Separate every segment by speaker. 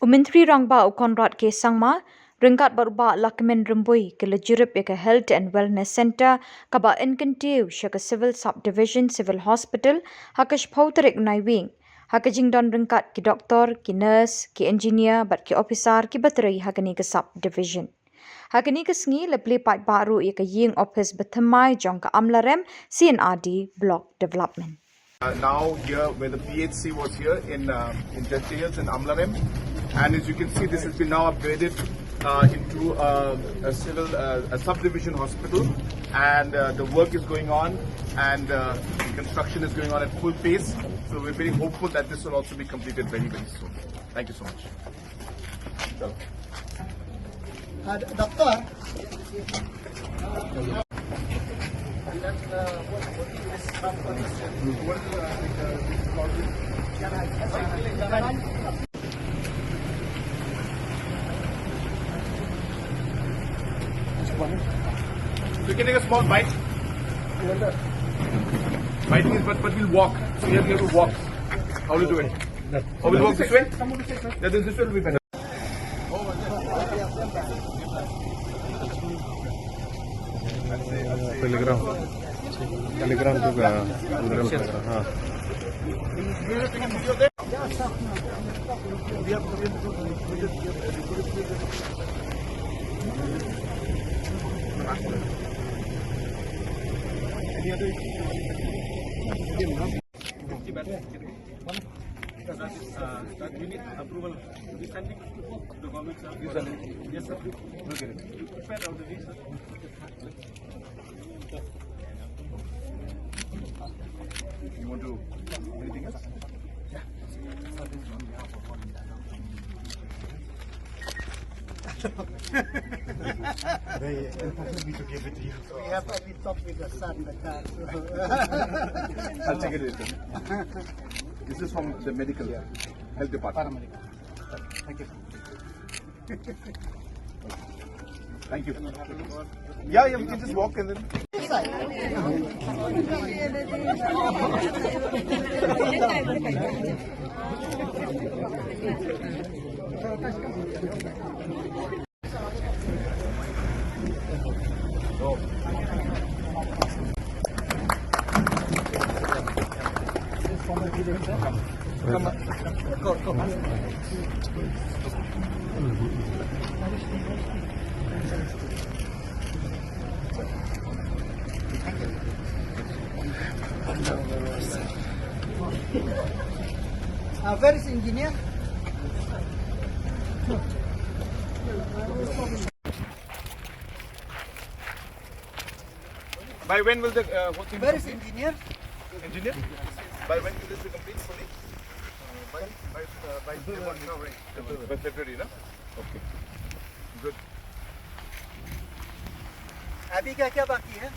Speaker 1: Myntri Rangbah Konrad ke Sangma, Ringkat Baruba Lakmen Rumbui ke Jurip ke Health and Wellness Center, Kaba Inkentiu Shaka Civil Subdivision Civil Hospital, Hakash Pauterik Naiwing, Hakajing Don Ringkat ki doktor, ki nurse, ki engineer, bat ki officer, ki bateri Hakani ke Subdivision. Hakani ke sengi lepli pat baru ia ke ying office bertemai jong ke Amlarem CNRD Block Development.
Speaker 2: Now here where the PHC was here in details in Amlarem, and as you can see this has been now upgraded into a civil subdivision hospital, and the work is going on, and construction is going on at full pace, so we're very hopeful that this will also be completed very soon. Thank you so much.
Speaker 3: Doctor,
Speaker 2: We can take a small bite. Biting is, but we'll walk. So we have to walk. How will you do it? Or we'll walk this way? Yeah, this way will be better.
Speaker 4: Telegram juga Telegram.
Speaker 2: That we need approval. We sending to the government, sir. Yes, sir. Look at it. You prepare all the visa. You want to anything else? Yeah.
Speaker 3: very important me to give it to you. We have only talked with the son, the car.
Speaker 2: I'll take it later. This is from the medical health department.
Speaker 3: Thank you.
Speaker 2: Thank you. Yeah, we can just walk and then.
Speaker 3: Where is engineer?
Speaker 2: By when will the whole thing?
Speaker 3: Where is engineer?
Speaker 2: Engineer? By when will this be complete fully? By February, no? Okay. Good.
Speaker 3: अभी क्या क्या बाकी है?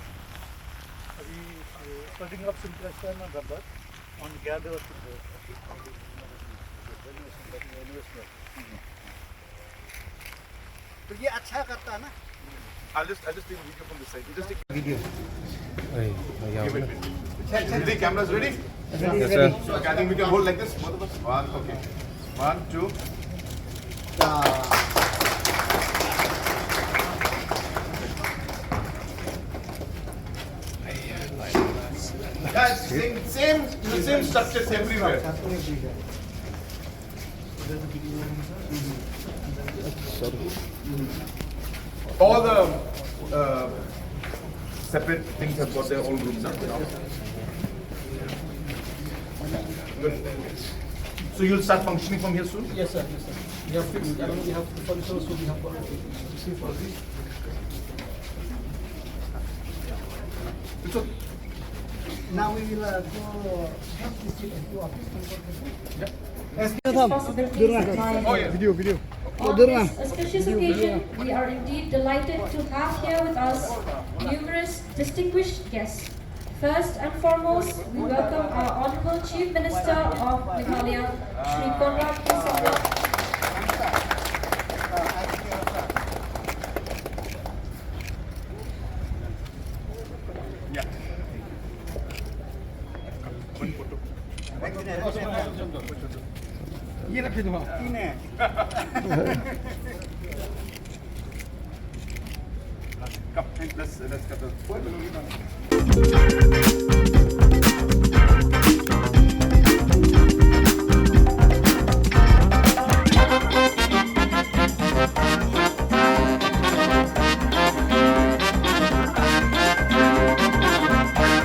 Speaker 5: अभी setting up simulation and rubber on gather
Speaker 3: तो ये अच्छा करता है ना?
Speaker 2: I'll just take a video from this side. You just take
Speaker 3: Video.
Speaker 2: give it. Ready? Cameras ready?
Speaker 4: Yes, sir.
Speaker 2: So I think we can hold like this. Both of us. One. Okay. 1, 2. Guys, same structures everywhere. All the separate things have got their own rooms. Good. So you'll start functioning from here soon?
Speaker 5: Yes, sir. Yes, sir. We have fixed. We have furniture, so we have to see for this.
Speaker 2: It's okay.
Speaker 3: Now we will go have to sit at your office.
Speaker 2: Oh yeah.
Speaker 3: Video.
Speaker 6: On this auspicious occasion, we are indeed delighted to have here with us numerous distinguished guests. First and foremost, we welcome our Honorable Chief Minister of Meghalaya, Shri Konrad K. Samla.
Speaker 2: ये रख
Speaker 3: Ini.
Speaker 2: Come, let's cut the